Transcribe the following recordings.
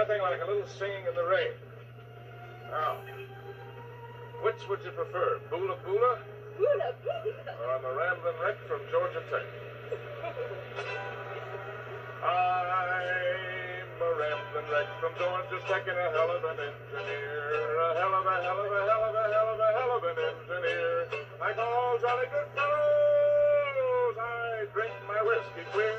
Nothing like a little singing in the rain. Now, which would you prefer, Boola Boola? Boola Boola. Or I'm a rambling wreck from Georgia Tech? I'm a rambling wreck from Georgia Tech and a hell of an engineer. A hell of a hell of a hell of a hell of a hell of an engineer. Like all jolly good fellows, I drink my whiskey clear.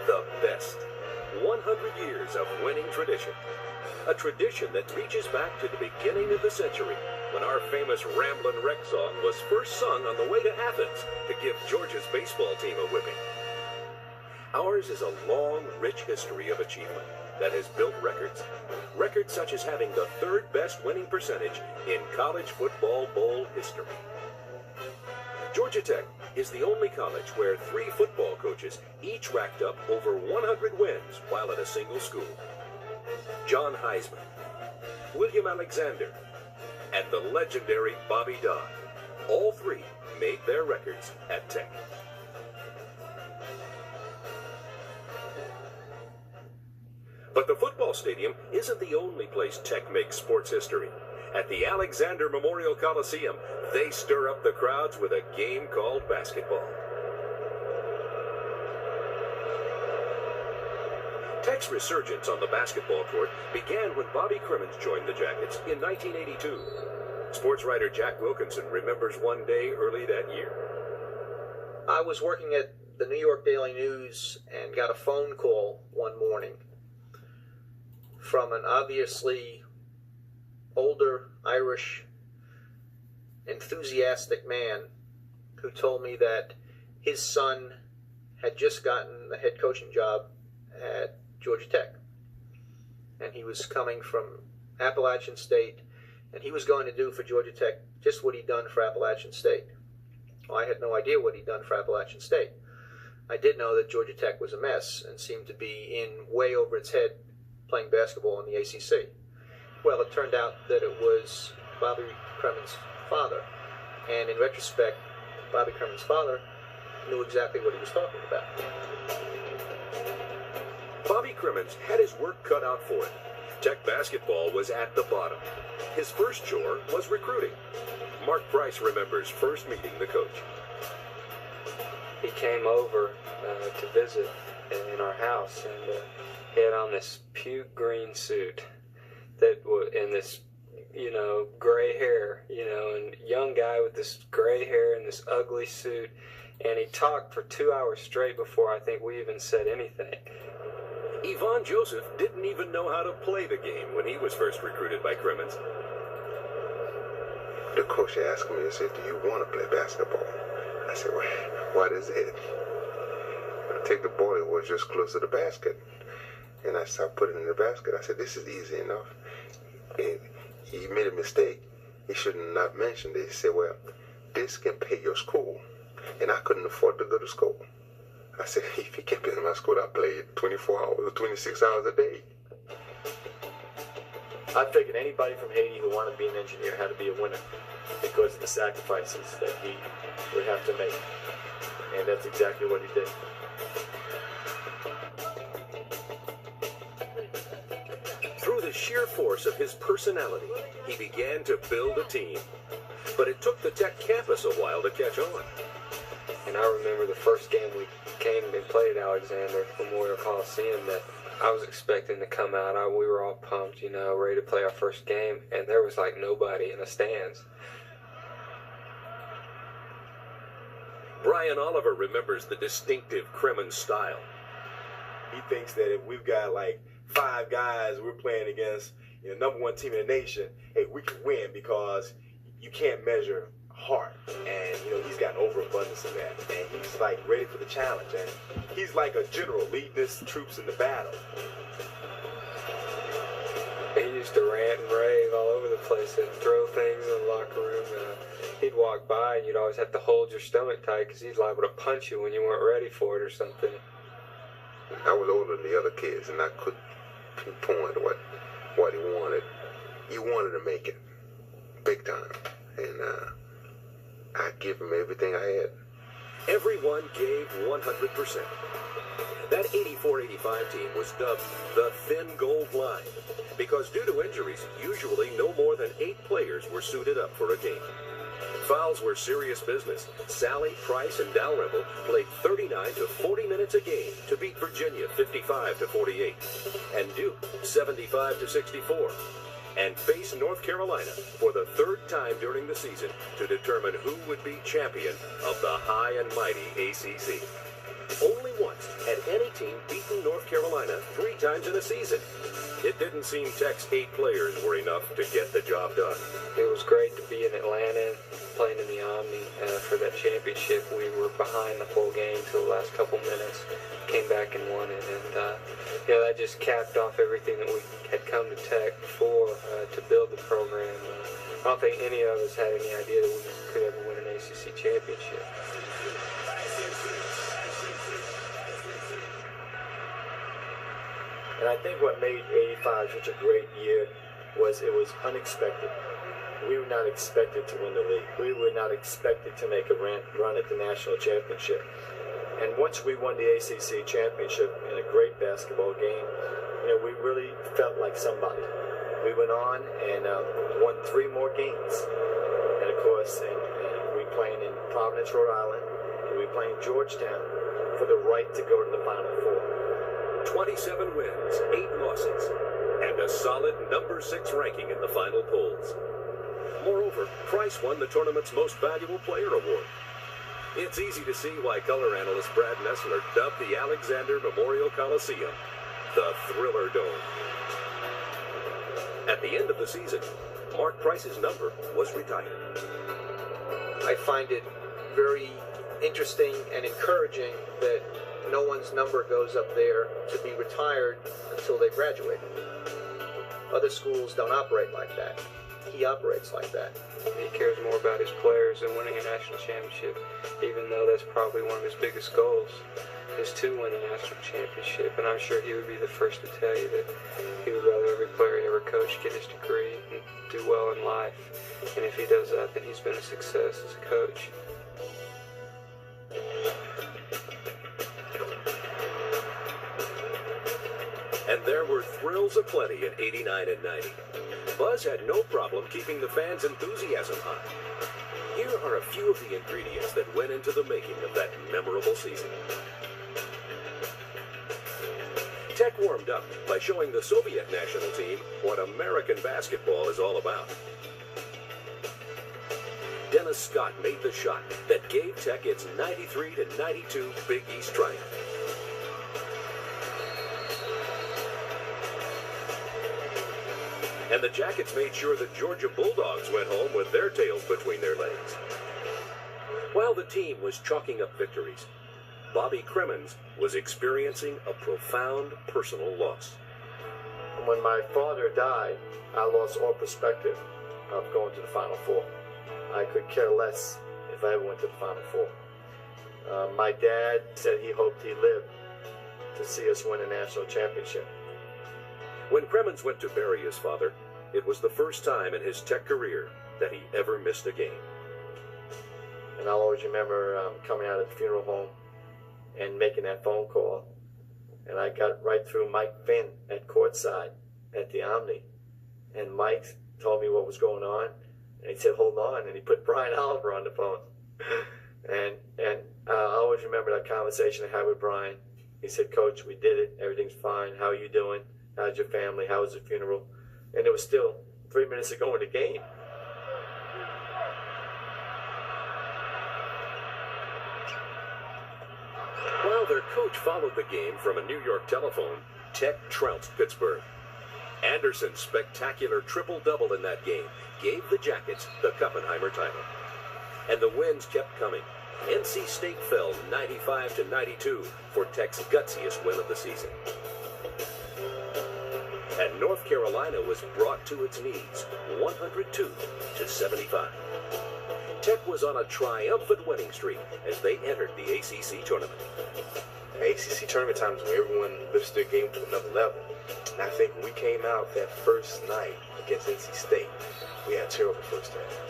The best. 100 years of winning tradition. A tradition that reaches back to the beginning of the century, when our famous Ramblin' Wreck song was first sung on the way to Athens to give Georgia's baseball team a whipping. Ours is a long, rich history of achievement that has built records. Records such as having the third best winning percentage in college football bowl history. Georgia Tech is the only college where 3 football coaches each racked up over 100 wins while at a single school. John Heisman, William Alexander, and the legendary Bobby Dodd. All 3 made their records at Tech. But the football stadium isn't the only place Tech makes sports history. At the Alexander Memorial Coliseum, they stir up the crowds with a game called basketball. Tech's resurgence on the basketball court began when Bobby Crimmins joined the Jackets in 1982. Sports writer Jack Wilkinson remembers one day early that year. I was working at the New York Daily News and got a phone call one morning from an obviously older Irish enthusiastic man who told me that his son had just gotten the head coaching job at Georgia Tech, and he was coming from Appalachian State, and he was going to do for Georgia Tech just what he'd done for Appalachian State. Well, I had no idea what he'd done for Appalachian State. I did know that Georgia Tech was a mess and seemed to be in way over its head playing basketball in the ACC. Well, it turned out that it was Bobby Crimmins' father. And in retrospect, Bobby Crimmins' father knew exactly what he was talking about. Bobby Crimmins had his work cut out for him. Tech basketball was at the bottom. His first chore was recruiting. Mark Price remembers first meeting the coach. He came over to visit in our house, and he had on this puke green suit and this, gray hair, and young guy with this gray hair and this ugly suit, and he talked for 2 hours straight before I think we even said anything. Yvonne Joseph didn't even know how to play the game when he was first recruited by Crimmins. The coach asked me, he said, "Do you want to play basketball?" I said, "Well, what is it?" I take the ball, it was just close to the basket. And I started putting it in the basket. I said, "This is easy enough." And he made a mistake. He should not mentioned it. He said, "Well, this can pay your school." And I couldn't afford to go to school. I said, "If he can pay my school, I play 24 hours or 26 hours a day." I figured anybody from Haiti who wanted to be an engineer had to be a winner because of the sacrifices that he would have to make. And that's exactly what he did. Through the sheer force of his personality, he began to build a team. But it took the Tech campus a while to catch on. And I remember the first game we came and played at Alexander Memorial Coliseum that I was expecting to come out. We were all pumped, ready to play our first game, and there was like nobody in the stands. Brian Oliver remembers the distinctive Kremen style. He thinks that if we've got like 5 guys we're playing against, number 1 team in the nation, hey, we can win because you can't measure heart. And, he's got an overabundance of that. And he's like ready for the challenge. And he's like a general leading his troops in the battle. He used to rant and rave all over the place and throw things in the locker room. He'd walk by and you'd always have to hold your stomach tight because he's liable to punch you when you weren't ready for it or something. I was older than the other kids, and I could pinpoint what he wanted. He wanted to make it big time, and I give him everything I had. Everyone gave 100%. That 84-85 team was dubbed the Thin Gold Line because due to injuries, usually no more than 8 players were suited up for a game. Fouls were serious business. Sally, Price, and Dalrymple played 39 to 40 minutes a game to beat Virginia 55 to 48, and Duke 75 to 64, and face North Carolina for the 3rd time during the season to determine who would be champion of the high and mighty ACC. Only once had any team beaten North Carolina 3 times in a season. It didn't seem Tech's 8 players were enough to get the job done. It was great to be in Atlanta, playing in the Omni for that championship. We were behind the whole game till the last couple minutes, came back and won it, and that just capped off everything that we had come to Tech for to build the program. I don't think any of us had any idea that we could ever win an ACC championship. And I think what made 85 such a great year was it was unexpected. We were not expected to win the league. We were not expected to make a run at the national championship. And once we won the ACC championship in a great basketball game, we really felt like somebody. We went on and won 3 more games. And of course, and we playing in Providence, Rhode Island, and we playing Georgetown for the right to go to the Final Four. 27 wins, 8 losses, and a solid number 6 ranking in the final polls. Moreover, Price won the tournament's Most Valuable Player award. It's easy to see why color analyst Brad Nessler dubbed the Alexander Memorial Coliseum the Thriller Dome. At the end of the season, Mark Price's number was retired. I find it very interesting and encouraging that no one's number goes up there to be retired until they graduate. Other schools don't operate like that. He operates like that. He cares more about his players than winning a national championship, even though that's probably one of his biggest goals, is to win a national championship. And I'm sure he would be the first to tell you that he would rather every player he ever coached get his degree and do well in life. And if he does that, then he's been a success as a coach. And there were thrills aplenty in 89 and 90. Buzz had no problem keeping the fans' enthusiasm high. Here are a few of the ingredients that went into the making of that memorable season. Tech warmed up by showing the Soviet national team what American basketball is all about. Dennis Scott made the shot that gave Tech its 93-92 Big East triumph. And the Jackets made sure the Georgia Bulldogs went home with their tails between their legs. While the team was chalking up victories, Bobby Cremens was experiencing a profound personal loss. When my father died, I lost all perspective of going to the Final Four. I could care less if I ever went to the Final Four. My dad said he hoped he lived to see us win a national championship. When Cremens went to bury his father, it was the first time in his Tech career that he ever missed a game. And I'll always remember coming out of the funeral home and making that phone call. And I got right through Mike Finn at courtside at the Omni. And Mike told me what was going on. And he said, hold on. And he put Brian Oliver on the phone. and I always remember that conversation I had with Brian. He said, Coach, we did it. Everything's fine. How are you doing? How's your family? How was the funeral? And it was still 3 minutes ago in the game. While their coach followed the game from a New York telephone, Tech trounced Pittsburgh. Anderson's spectacular triple-double in that game gave the Jackets the Kuppenheimer title. And the wins kept coming. NC State fell 95-92 for Tech's gutsiest win of the season. And North Carolina was brought to its knees, 102-75. Tech was on a triumphant winning streak as they entered the ACC tournament. ACC tournament times where everyone lifts their game to another level. And I think when we came out that first night against NC State, we had a terrible first half.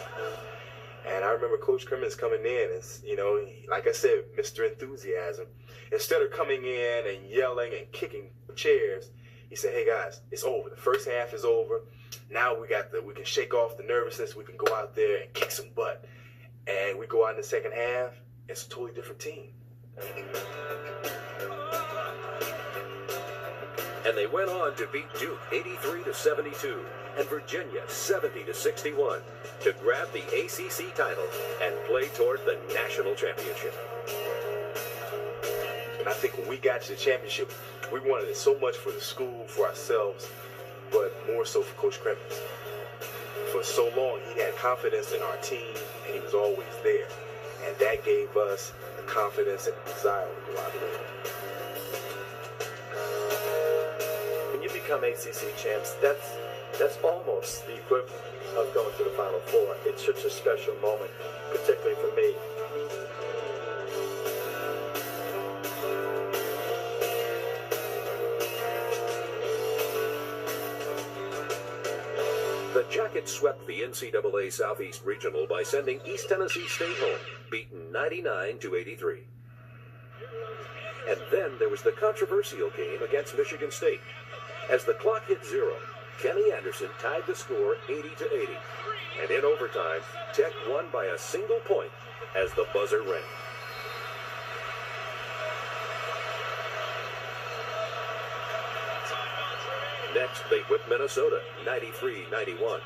And I remember Coach Crimmins coming in and, you know, like I said, Mr. Enthusiasm. Instead of coming in and yelling and kicking chairs, he said, "Hey guys, it's over. The first half is over. Now we can shake off the nervousness. We can go out there and kick some butt." And we go out in the second half, it's a totally different team. And they went on to beat Duke 83-72 and Virginia 70-61 to grab the ACC title and play toward the national championship. And I think when we got to the championship, we wanted it so much for the school, for ourselves, but more so for Coach Crimmins. For so long, he had confidence in our team, and he was always there. And that gave us the confidence and the desire to go out there. When you become ACC champs, that's almost the equivalent of going to the Final Four. It's such a special moment, particularly for me. The Jackets swept the NCAA Southeast Regional by sending East Tennessee State home, beaten 99-83. And then there was the controversial game against Michigan State. As the clock hit zero, Kenny Anderson tied the score 80-80. And in overtime, Tech won by a single point as the buzzer rang. Next, they whipped Minnesota 93-91.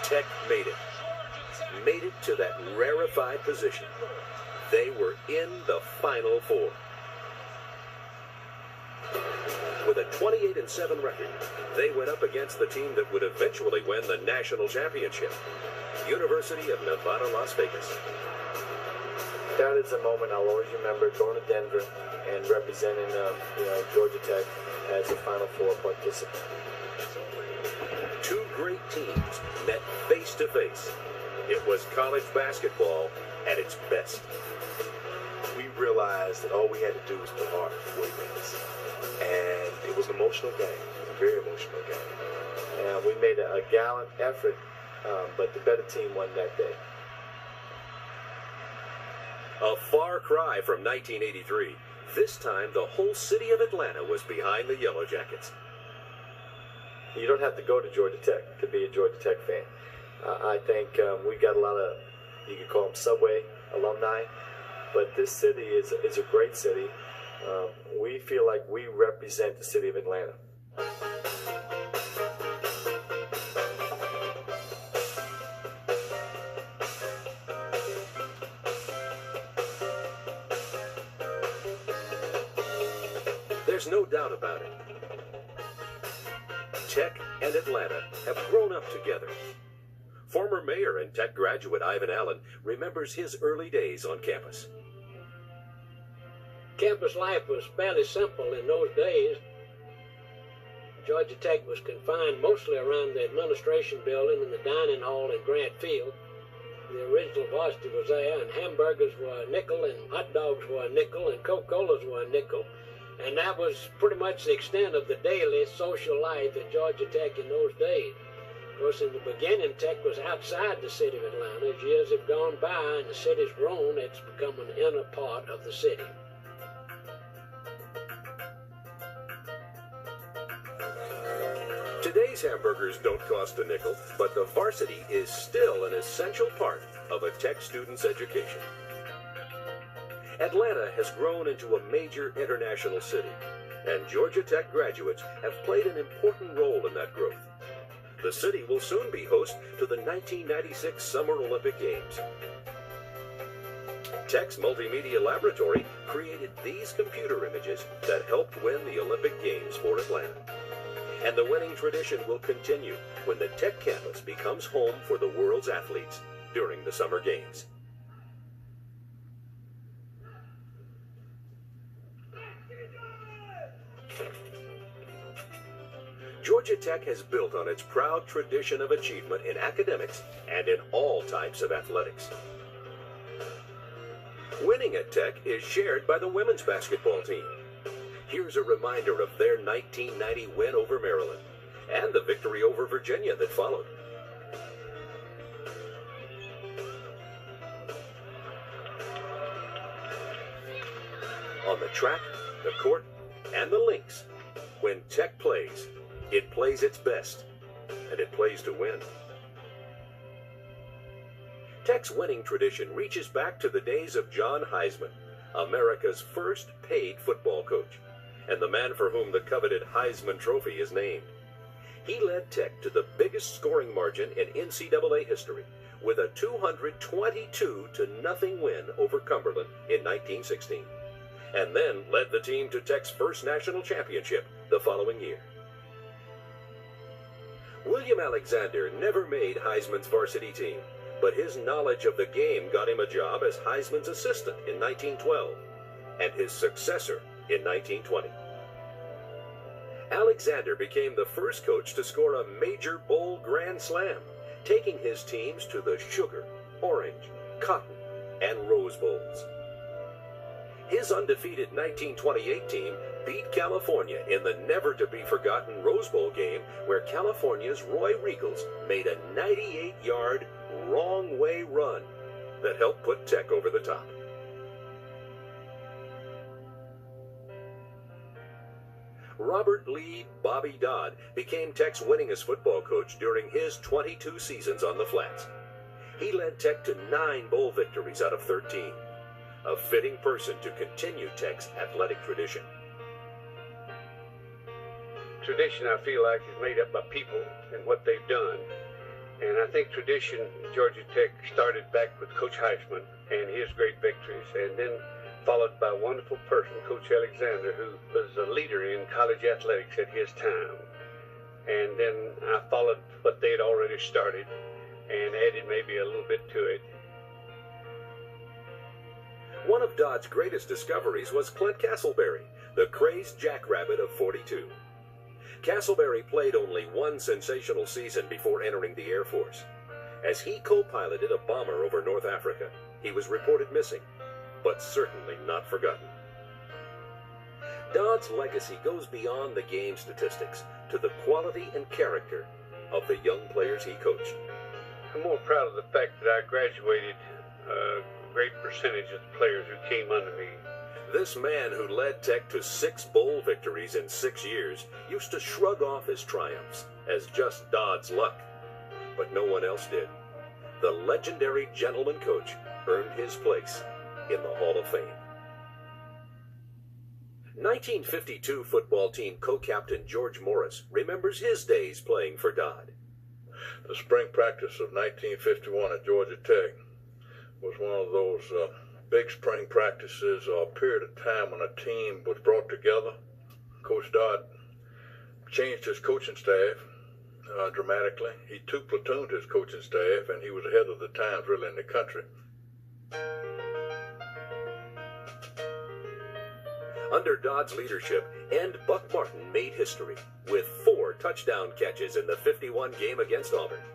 Tech made it to that rarefied position. They were in the Final Four. With a 28-7 record, they went up against the team that would eventually win the national championship, University of Nevada, Las Vegas. That is a moment I'll always remember, going to Denver and representing Georgia Tech as a Final Four participant. Two great teams met face to face. It was college basketball at its best. We realized that all we had to do was play hard for 40 minutes. And it was an emotional game. It was a very emotional game. And we made a gallant effort, but the better team won that day. A far cry from 1983. This time, the whole city of Atlanta was behind the Yellow Jackets. You don't have to go to Georgia Tech to be a Georgia Tech fan. I think we got a lot of, you could call them subway alumni, but this city is a great city. We feel like we represent the city of Atlanta. There's no doubt about it. Tech and Atlanta have grown up together. Former mayor and Tech graduate Ivan Allen remembers his early days on campus. Campus life was fairly simple in those days. Georgia Tech was confined mostly around the administration building and the dining hall in Grant Field. The original varsity was there, and hamburgers were a nickel, and hot dogs were a nickel, and Coca-Colas were a nickel. And that was pretty much the extent of the daily social life at Georgia Tech in those days. Of course, in the beginning, Tech was outside the city of Atlanta. As years have gone by and the city's grown, it's become an inner part of the city. Today's hamburgers don't cost a nickel, but the varsity is still an essential part of a Tech student's education. Atlanta has grown into a major international city, and Georgia Tech graduates have played an important role in that growth. The city will soon be host to the 1996 Summer Olympic Games. Tech's multimedia laboratory created these computer images that helped win the Olympic Games for Atlanta. And the winning tradition will continue when the Tech campus becomes home for the world's athletes during the Summer Games. Georgia Tech has built on its proud tradition of achievement in academics and in all types of athletics. Winning at Tech is shared by the women's basketball team. Here's a reminder of their 1990 win over Maryland and the victory over Virginia that followed. On the track, the court, and the links, when Tech plays, it plays its best, and it plays to win. Tech's winning tradition reaches back to the days of John Heisman, America's first paid football coach, and the man for whom the coveted Heisman Trophy is named. He led Tech to the biggest scoring margin in NCAA history with a 222-0 win over Cumberland in 1916, and then led the team to Tech's first national championship the following year. William Alexander never made Heisman's varsity team, but his knowledge of the game got him a job as Heisman's assistant in 1912 and his successor in 1920. Alexander became the first coach to score a major bowl grand slam, taking his teams to the Sugar, Orange, Cotton, and Rose Bowls. His undefeated 1928 team beat California in the never-to-be-forgotten Rose Bowl game where California's Roy Riegels made a 98-yard wrong-way run that helped put Tech over the top. Robert Lee "Bobby" Dodd became Tech's winningest football coach during his 22 seasons on the Flats. He led Tech to 9 bowl victories out of 13, a fitting person to continue Tech's athletic tradition. Tradition, I feel like, is made up by people and what they've done. And I think tradition, Georgia Tech started back with Coach Heisman and his great victories, and then followed by a wonderful person, Coach Alexander, who was a leader in college athletics at his time. And then I followed what they had already started and added maybe a little bit to it. One of Dodd's greatest discoveries was Clint Castleberry, the crazed jackrabbit of 42. Castleberry played only one sensational season before entering the Air Force. As he co-piloted a bomber over North Africa, he was reported missing, but certainly not forgotten. Dodd's legacy goes beyond the game statistics to the quality and character of the young players he coached. I'm more proud of the fact that I graduated a great percentage of the players who came under me. This man who led Tech to 6 bowl victories in 6 years used to shrug off his triumphs as just Dodd's luck, but no one else did. The legendary gentleman coach earned his place in the Hall of Fame. 1952 football team co-captain George Morris remembers his days playing for Dodd. The spring practice of 1951 at Georgia Tech was one of those big spring practices, a period of time when a team was brought together. Coach Dodd changed his coaching staff dramatically. He two-platooned his coaching staff, and he was ahead of the times really in the country. Under Dodd's leadership, End Buck Martin made history with 4 touchdown catches in the 51 game against Auburn.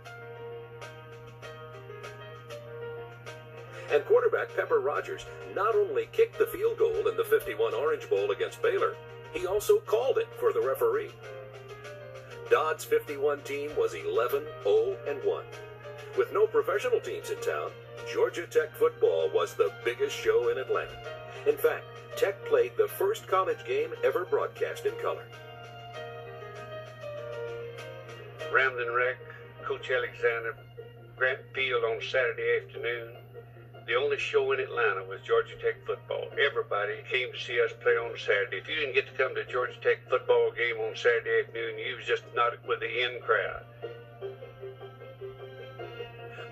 And quarterback Pepper Rogers not only kicked the field goal in the 51 Orange Bowl against Baylor, he also called it for the referee. Dodd's 51 team was 11-0-1. With no professional teams in town, Georgia Tech football was the biggest show in Atlanta. In fact, Tech played the first college game ever broadcast in color. Ramblin' Wreck, Coach Alexander, Grant Field on Saturday afternoon. The only show in Atlanta was Georgia Tech football. Everybody came to see us play on Saturday. If you didn't get to come to a Georgia Tech football game on Saturday afternoon, you was just not with the in crowd.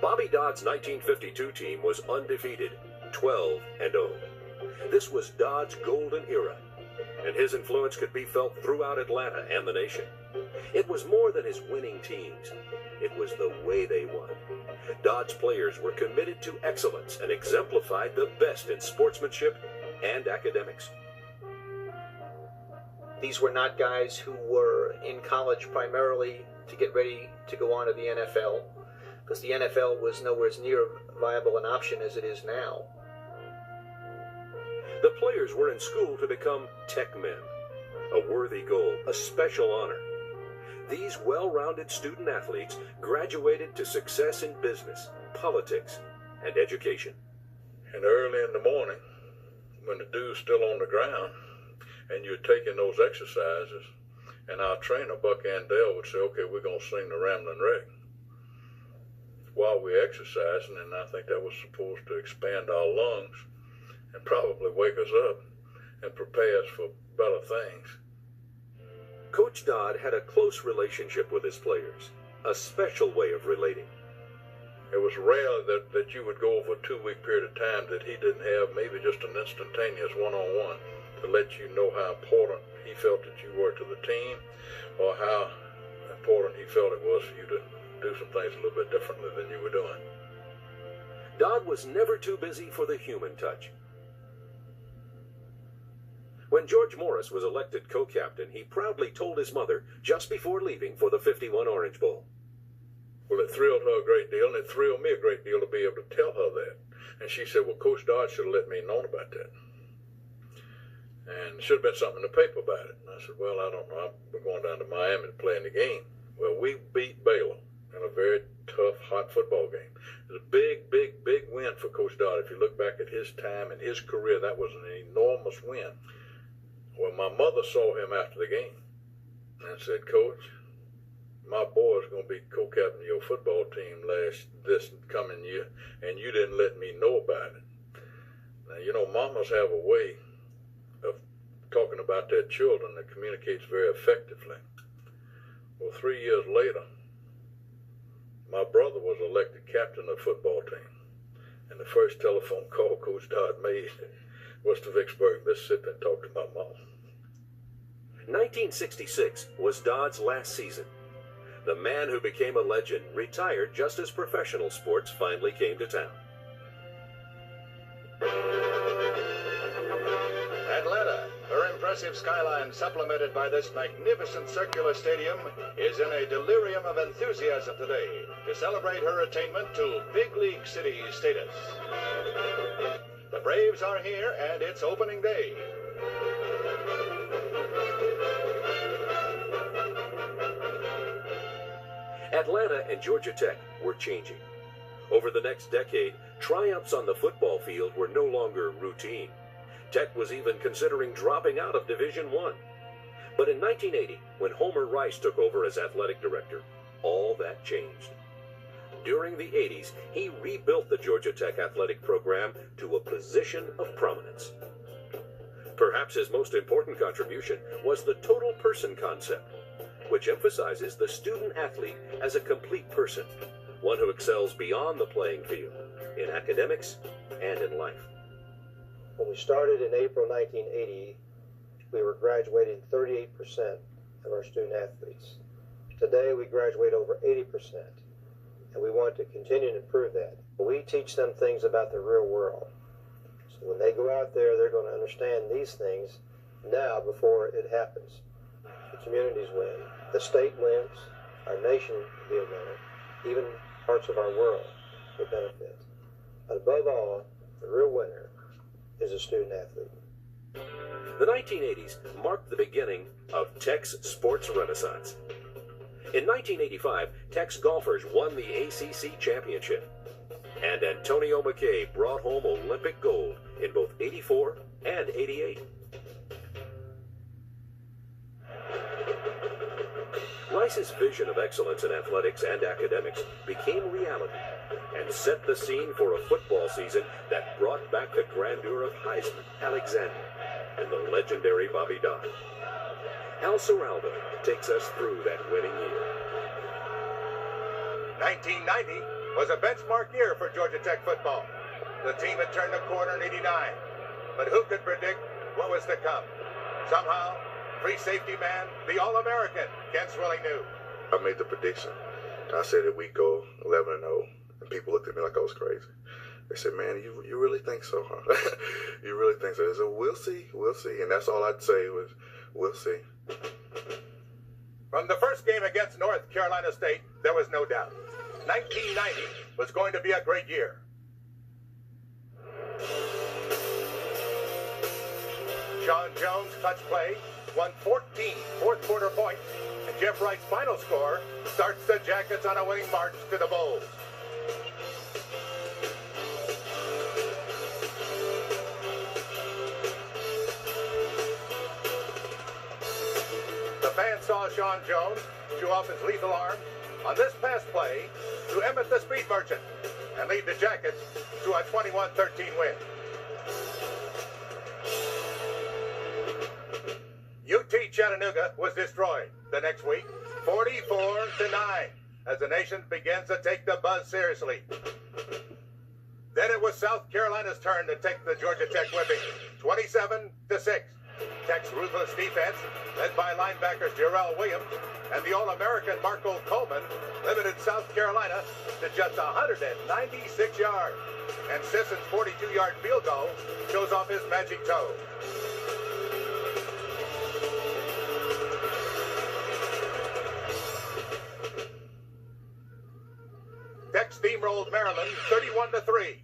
Bobby Dodd's 1952 team was undefeated, 12-0. This was Dodd's golden era, and his influence could be felt throughout Atlanta and the nation. It was more than his winning teams. It was the way they won. Dodd's players were committed to excellence and exemplified the best in sportsmanship and academics. These were not guys who were in college primarily to get ready to go on to the NFL, because the NFL was nowhere near viable an option as it is now. The players were in school to become tech men, a worthy goal, a special honor. These well-rounded student athletes graduated to success in business, politics, and education. And early in the morning, when the dew's still on the ground, and you're taking those exercises, and our trainer, Buck Andell, would say, okay, we're going to sing the Ramblin' Wreck while we're exercising, and I think that was supposed to expand our lungs and probably wake us up and prepare us for better things. Coach Dodd had a close relationship with his players, a special way of relating. It was rare that you would go over a 2-week period of time that he didn't have maybe just an instantaneous one-on-one to let you know how important he felt that you were to the team, or how important he felt it was for you to do some things a little bit differently than you were doing. Dodd was never too busy for the human touch. When George Morris was elected co-captain, he proudly told his mother just before leaving for the '51 Orange Bowl. Well, it thrilled her a great deal, and it thrilled me a great deal to be able to tell her that. And she said, well, Coach Dodd should have let me know about that. And there should have been something in the paper about it. And I said, well, I don't know. We're going down to Miami to play in the game. Well, we beat Baylor in a very tough, hot football game. It was a big, big, big win for Coach Dodd. If you look back at his time and his career, that was an enormous win. Well, my mother saw him after the game and said, Coach, my boy's going to be co-captain of your football team this coming year, and you didn't let me know about it. Now, you know, mamas have a way of talking about their children that communicates very effectively. Well, 3 years later, my brother was elected captain of the football team, and the first telephone call Coach Dodd made was to Vicksburg, Mississippi, and talked to my mom. 1966 was Dodd's last season. The man who became a legend retired just as professional sports finally came to town. Atlanta, her impressive skyline supplemented by this magnificent circular stadium, is in a delirium of enthusiasm today to celebrate her attainment to big league city status. The Braves are here, and it's opening day. Atlanta and Georgia Tech were changing. Over the next decade, triumphs on the football field were no longer routine. Tech was even considering dropping out of Division I. But in 1980, when Homer Rice took over as athletic director, all that changed. During the 80s, he rebuilt the Georgia Tech athletic program to a position of prominence. Perhaps his most important contribution was the total person concept, which emphasizes the student-athlete as a complete person, one who excels beyond the playing field, in academics and in life. When we started in April 1980, we were graduating 38% of our student-athletes. Today, we graduate over 80%, and we want to continue to improve that. We teach them things about the real world. So when they go out there, they're going to understand these things now before it happens. The communities win. The state wins, our nation will be a winner, even parts of our world will benefit. But above all, the real winner is a student athlete. The 1980s marked the beginning of Tech's sports renaissance. In 1985, Tech's golfers won the ACC championship, and Antonio McKay brought home Olympic gold in both '84 and '88. Rice's vision of excellence in athletics and academics became reality and set the scene for a football season that brought back the grandeur of Heisman, Alexander, and the legendary Bobby Dodd. Al Seraldo takes us through that winning year. 1990 was a benchmark year for Georgia Tech football. The team had turned the corner in '89. But who could predict what was to come? Somehow, free safety man, the All-American, Ken Swilling knew. I made the prediction. I said that we'd go 11-0, and people looked at me like I was crazy. They said, man, you really think so, huh? You really think so? I said, we'll see. And that's all I'd say was, we'll see. From the first game against North Carolina State, there was no doubt. 1990 was going to be a great year. Sean Jones' clutch play won 14 fourth-quarter points, and Jeff Wright's final score starts the Jackets on a winning march to the Bowls. The fans saw Sean Jones show off his lethal arm on this pass play to Emmett the Speed Merchant and lead the Jackets to a 21-13 win. UT Chattanooga was destroyed the next week, 44-9, as the nation begins to take the buzz seriously. Then it was South Carolina's turn to take the Georgia Tech whipping, 27-6. Tech's ruthless defense, led by linebackers Jarrell Williams and the All-American Marco Coleman, limited South Carolina to just 196 yards. And Sisson's 42-yard field goal shows off his magic toe. Tech steamrolled Maryland 31-3.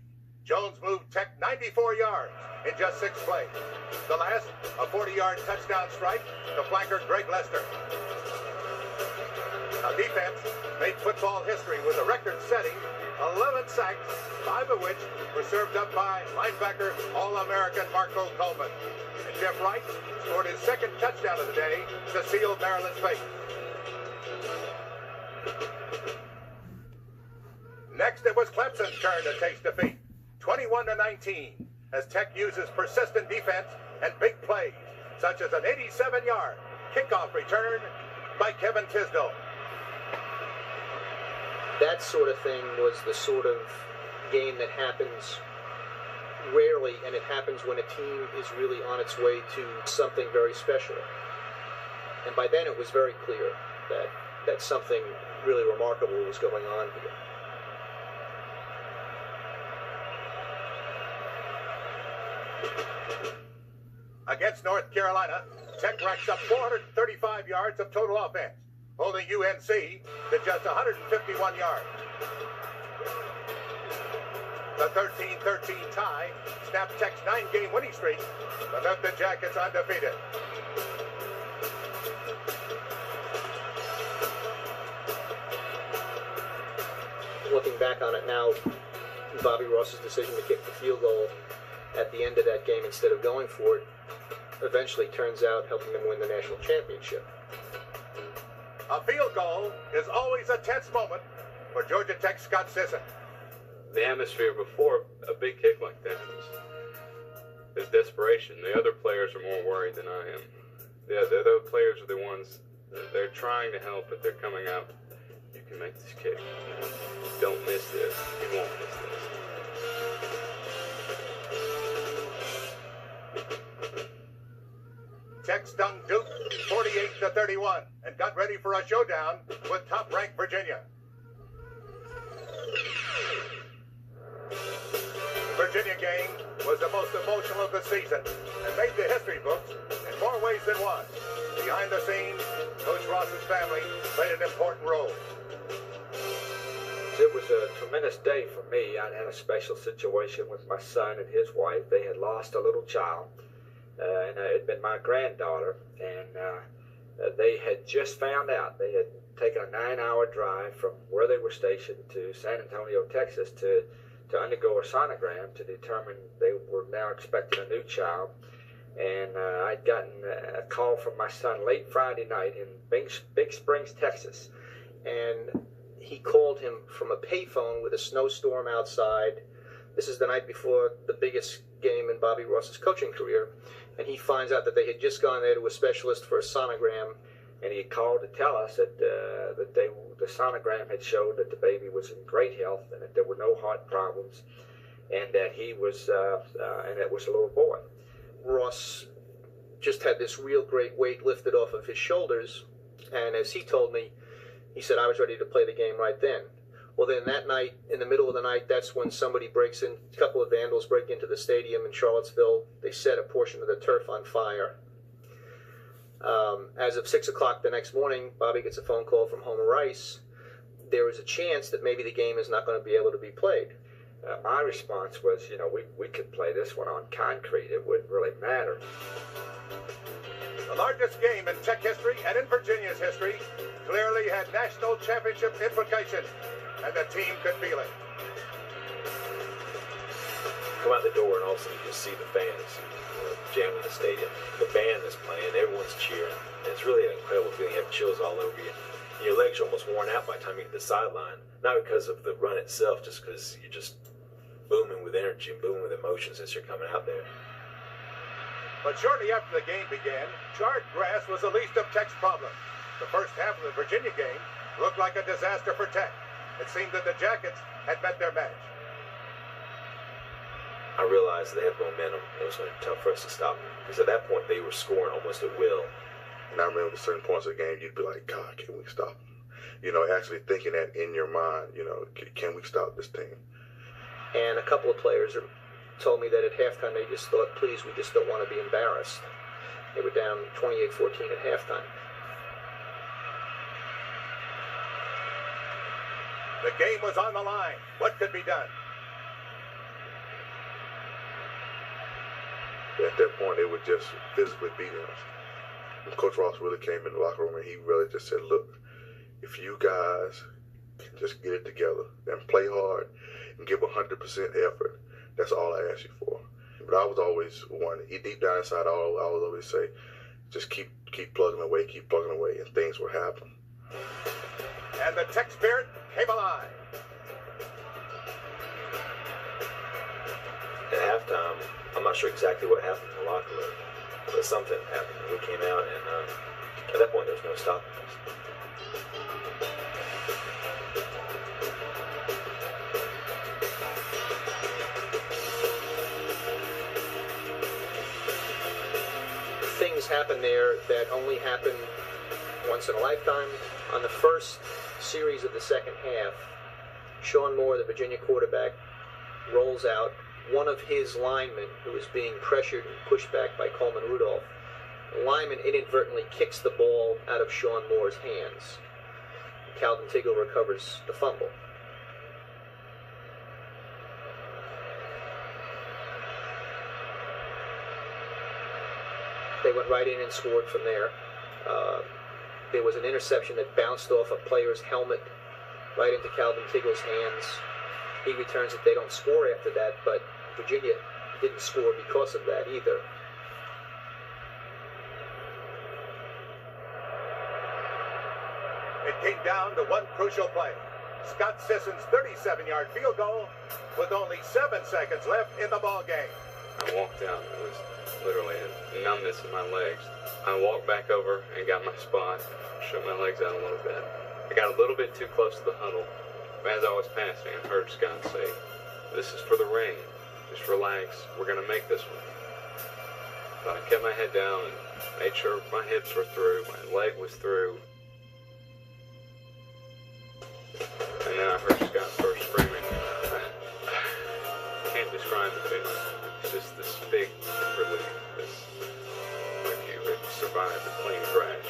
Jones moved Tech 94 yards in just 6 plays. The last, a 40-yard touchdown strike to flanker Greg Lester. Now defense made football history with a record-setting 11 sacks, 5 of which were served up by linebacker All-American Marco Coleman. And Jeff Wright scored his second touchdown of the day to seal Maryland's fate. Next, it was Clemson's turn to taste defeat, 21-19, as Tech uses persistent defense and big plays, such as an 87-yard kickoff return by Kevin Tisdale. That sort of thing was the sort of game that happens rarely, and it happens when a team is really on its way to something very special. And by then it was very clear that something really remarkable was going on here. Against North Carolina, Tech racks up 435 yards of total offense, holding UNC to just 151 yards. The 13-13 tie snapped Tech's 9-game winning streak and left the Jackets undefeated. Looking back on it now, Bobby Ross's decision to kick the field goal at the end of that game instead of going for it eventually turns out helping them win the national championship. A field goal is always a tense moment for Georgia Tech's Scott Sisson. The atmosphere before a big kick like that is desperation. The other players are more worried than I am. The other players are the ones, they're trying to help, but they're coming out. You can make this kick. Don't miss this. You won't miss this. Tech stung Duke 48-31 and got ready for a showdown with top-ranked Virginia. The Virginia game was the most emotional of the season and made the history books in more ways than one. Behind the scenes, Coach Ross's family played an important role. It was a tremendous day for me. I'd had a special situation with my son and his wife. They had lost a little child, and it had been my granddaughter, and they had just found out. They had taken a 9-hour drive from where they were stationed to San Antonio, Texas, to undergo a sonogram to determine they were now expecting a new child. And I'd gotten a call from my son late Friday night in Big Springs, Texas, and he called him from a payphone with a snowstorm outside. This is the night before the biggest game in Bobby Ross's coaching career, and he finds out that they had just gone there to a specialist for a sonogram, and he had called to tell us that the sonogram had showed that the baby was in great health and that there were no heart problems. and that he was, and it was a little boy. Ross just had this real great weight lifted off of his shoulders, and as he told me, he said, I was ready to play the game right then. Well, then that night, in the middle of the night, that's when somebody breaks in, a couple of vandals break into the stadium in Charlottesville. They set a portion of the turf on fire. As of 6 o'clock the next morning, Bobby gets a phone call from Homer Rice. There is a chance that maybe the game is not going to be able to be played. My response was, you know, we could play this one on concrete. It wouldn't really matter. The largest game in Tech history and in Virginia's history clearly had national championship implications, and the team could feel it. Come out the door and all of a sudden you just see the fans jamming the stadium. The band is playing, everyone's cheering. And it's really an incredible feeling. You have chills all over you. And your legs are almost worn out by the time you get to the sideline. Not because of the run itself, just because you're just booming with energy and booming with emotions as you're coming out there. But shortly after the game began, charred grass was the least of Tech's problems. The first half of the Virginia game looked like a disaster for Tech. It seemed that the Jackets had met their match. I realized they had momentum. It was going to be tough for us to stop them. Because at that point, they were scoring almost at will. And I remember at certain points of the game, you'd be like, God, can we stop them? You know, actually thinking that in your mind, you know, can we stop this team? And a couple of players told me that at halftime they just thought, please, we just don't want to be embarrassed. They were down 28-14 at halftime. The game was on the line. What could be done? At that point, they were just physically beating us. And Coach Ross really came in the locker room and he really just said, look, if you guys can just get it together and play hard and give 100% effort, that's all I ask you for. But I was always one, deep down inside, I would always say, just keep plugging away, and things will happen. And the Tech spirit came alive. At halftime, I'm not sure exactly what happened in the locker room, but something happened. We came out, and at that point, there was no stopping us. Things happen there that only happen once in a lifetime. On the first series of the second half, Sean Moore, the Virginia quarterback, rolls out. One of his linemen, who is being pressured and pushed back by Coleman Rudolph, the lineman inadvertently kicks the ball out of Sean Moore's hands. Calvin Tiggle recovers the fumble. They went right in and scored from there. There was an interception that bounced off a player's helmet right into Calvin Tiggle's hands. He returns it. They don't score after that, but Virginia didn't score because of that either. It came down to one crucial play. Scott Sisson's 37-yard field goal with only 7 seconds left in the ball game. I walked out. It was literally a numbness in my legs. I walked back over and got my spot, shook my legs out a little bit. I got a little bit too close to the huddle. As I was passing, I heard Scott say, "This is for the rain. Just relax. We're going to make this one." But I kept my head down and made sure my hips were through, my leg was through. And then I heard Scott first screaming. I can't describe the feeling. It's just this big relief. This, like you had survived a plane crash.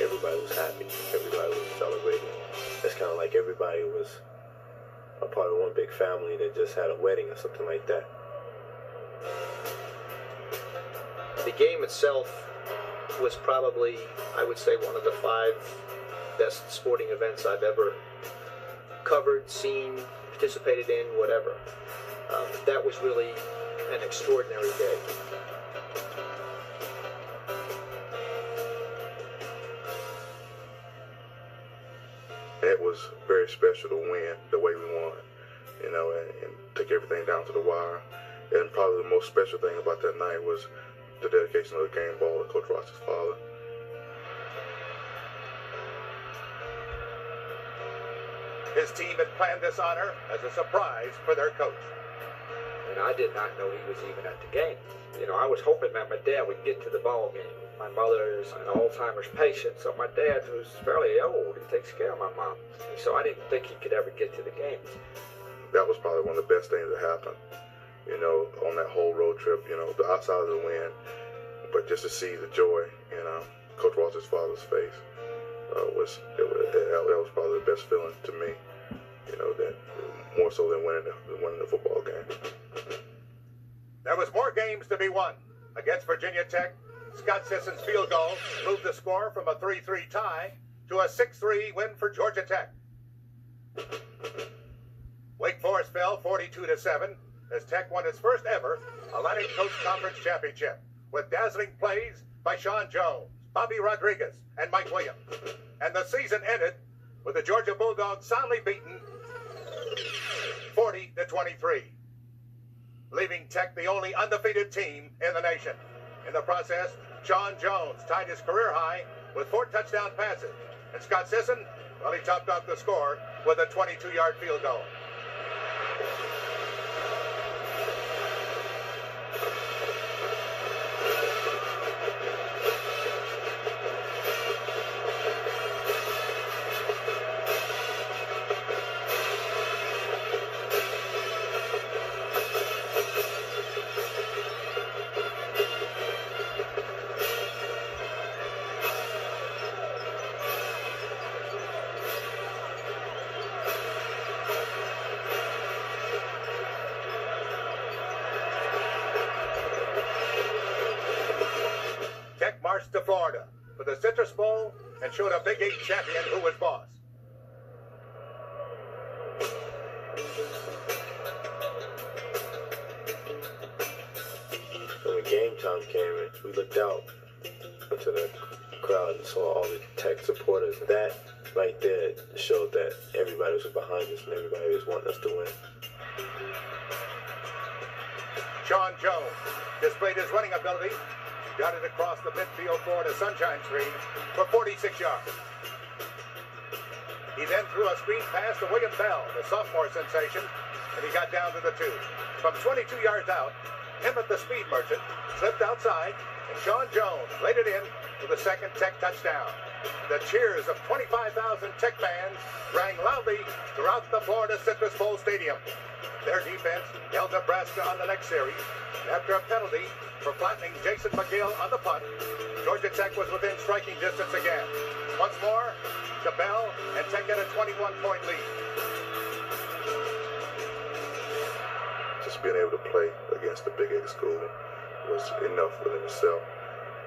Everybody was happy. Everybody was celebrating. It's kind of like everybody was a part of one big family that just had a wedding or something like that. The game itself was probably, I would say, one of the 5 best sporting events I've ever covered, seen, participated in, whatever. That was really an extraordinary day. It was very special to win the way we won, you know, and take everything down to the wire. And probably the most special thing about that night was the dedication of the game ball to Coach Ross's father. His team had planned this honor as a surprise for their coach. And I did not know he was even at the game. You know, I was hoping that my dad would get to the ball game. My mother is an Alzheimer's patient, so my dad, who's fairly old, he takes care of my mom. So I didn't think he could ever get to the game. That was probably one of the best things that happened, you know, on that whole road trip, you know, outside of the win. But just to see the joy in Coach Walter's father's face that was probably the best feeling to me, you know, that more so than winning the football game. There was more games to be won. Against Virginia Tech, Scott Sisson's field goal moved the score from a 3-3 tie to a 6-3 win for Georgia Tech. Wake Forest fell 42-7 as Tech won its first ever Atlantic Coast Conference Championship with dazzling plays by Sean Jones, Bobby Rodriguez, and Mike Williams. And the season ended with the Georgia Bulldogs soundly beaten 40-23, leaving Tech the only undefeated team in the nation. In the process, Sean Jones tied his career high with 4 touchdown passes, and Scott Sisson, well, he topped off the score with a 22-yard field goal. To Florida for the Citrus Bowl and showed a Big 8 champion who was boss. When game time came, we looked out into the crowd and saw all the Tech supporters. That right there showed that everybody was behind us and everybody was wanting us to win. Sean Jones displayed his running ability. Darted across the midfield Florida Sunshine Stream for 46 yards. He then threw a screen pass to William Bell, the sophomore sensation, and he got down to the 2. From 22 yards out, Emmett the speed merchant slipped outside, and Sean Jones laid it in for the second Tech touchdown. The cheers of 25,000 Tech fans rang loudly throughout the Florida Citrus Bowl Stadium. Their defense held Nebraska on the next series, and after a penalty for flattening Jason McGill on the punt, Georgia Tech was within striking distance again. Once more, to Bell, and Tech had a 21-point lead. Just being able to play against the Big 8 school was enough within itself.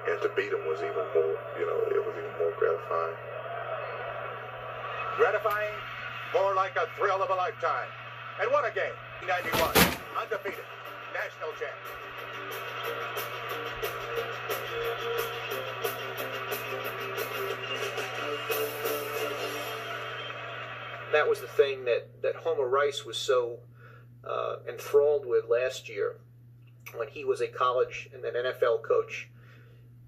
And to beat them was even more, you know, it was even more gratifying. Gratifying? More like a thrill of a lifetime. And what a game. 91, undefeated, national champ. That was the thing that Homer Rice was so enthralled with last year when he was a college and then NFL coach.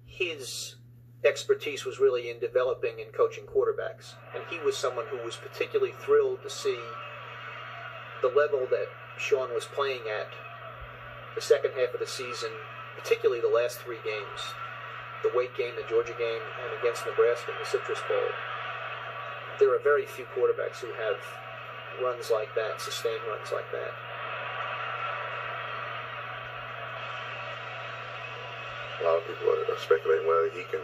His expertise was really in developing and coaching quarterbacks. And he was someone who was particularly thrilled to see the level that Sean was playing at the second half of the season, particularly the last 3 games. The Wake game, the Georgia game, and against Nebraska in the Citrus Bowl. There are very few quarterbacks who have runs like that, sustained runs like that. A lot of people are speculating whether he can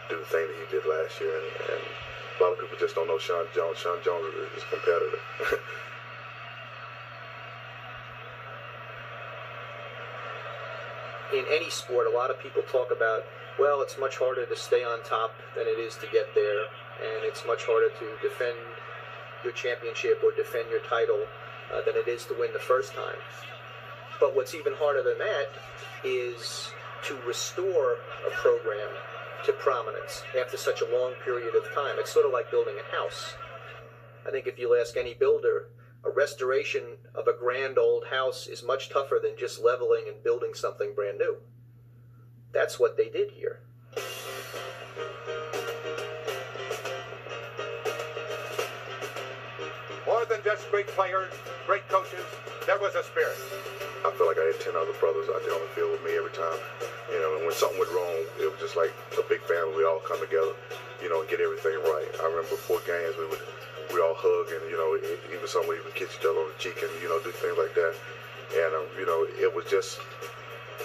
do the thing that he did last year, and a lot of people just don't know Sean Jones. Sean Jones is a competitor. In any sport, a lot of people talk about, well, it's much harder to stay on top than it is to get there, and it's much harder to defend your championship or defend your title than it is to win the first time. But what's even harder than that is to restore a program to prominence after such a long period of time. It's sort of like building a house. I think if you ask any builder, a restoration of a grand old house is much tougher than just leveling and building something brand new. That's what they did here. For than just great players, great coaches. There was a spirit. I feel like I had 10 other brothers out there on the field with me every time. You know, and when something went wrong, it was just like a big family. We all come together, you know, and get everything right. I remember before games, we all hug, and, you know, even some would even kiss each other on the cheek and, you know, do things like that. And, you know, it was just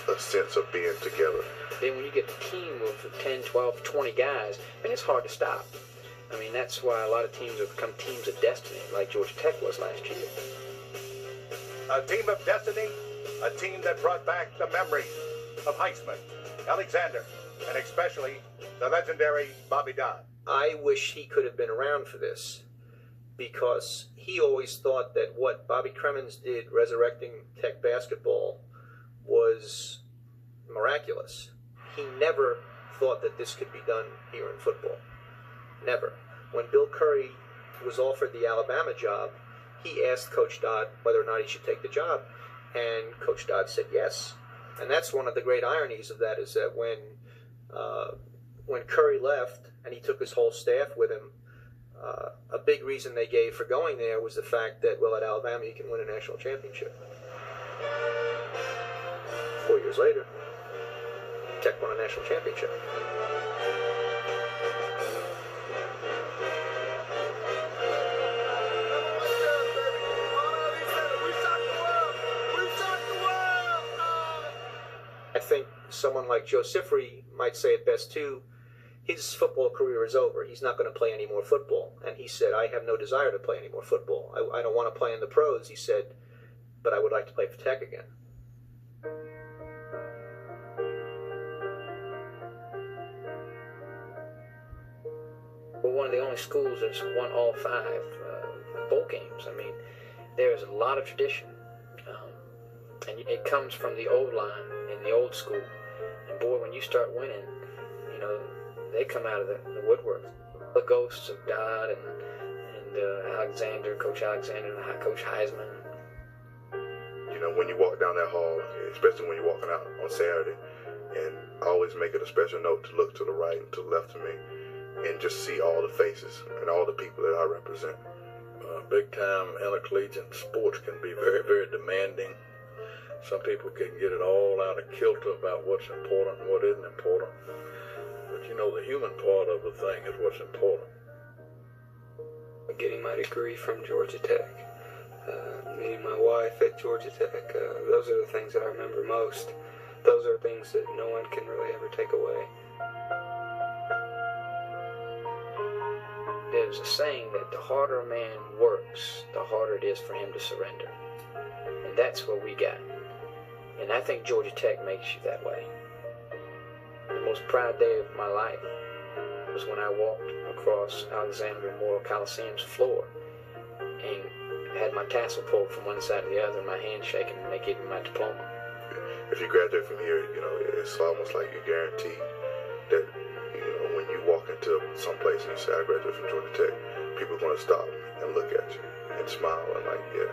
a sense of being together. Then when you get a team of 10, 12, 20 guys, man, it's hard to stop. I mean, that's why a lot of teams have become teams of destiny, like Georgia Tech was last year. A team of destiny, a team that brought back the memories of Heisman, Alexander, and especially the legendary Bobby Dodd. I wish he could have been around for this, because he always thought that what Bobby Cremins did resurrecting Tech basketball was miraculous. He never thought that this could be done here in football. Never. When Bill Curry was offered the Alabama job, he asked Coach Dodd whether or not he should take the job, and Coach Dodd said yes. And that's one of the great ironies of that, is that when Curry left and he took his whole staff with him, a big reason they gave for going there was the fact that, well, at Alabama you can win a national championship. 4 years later, Tech won a national championship. I think someone like Joe Sifri might say it best too. His football career is over. He's not going to play any more football. And he said, I have no desire to play any more football. I don't want to play in the pros, he said, but I would like to play for Tech again. We're one of the only schools that's won all 5 bowl games. I mean, there's a lot of tradition. And it comes from the old line in the old school. And boy, when you start winning, you know, they come out of the woodwork. The ghosts of Dodd and Alexander, Coach Alexander, and Coach Heisman. You know, when you walk down that hall, especially when you're walking out on Saturday, and I always make it a special note to look to the right and to the left of me and just see all the faces and all the people that I represent. Big-time intercollegiate sports can be very, very demanding. Some people can get it all out of kilter about what's important and what isn't important. But you know, the human part of the thing is what's important. Getting my degree from Georgia Tech, meeting my wife at Georgia Tech, those are the things that I remember most. Those are things that no one can really ever take away. There's a saying that the harder a man works, the harder it is for him to surrender. And that's what we got. And I think Georgia Tech makes you that way. The most proud day of my life was when I walked across Alexander Memorial Coliseum's floor and had my tassel pulled from one side to the other and my hand shaking, and they gave me my diploma. If you graduate from here, you know, it's almost like you're guaranteed that, you know, when you walk into some place and you say, I graduated from Georgia Tech, people are going to stop and look at you and smile and like, yeah,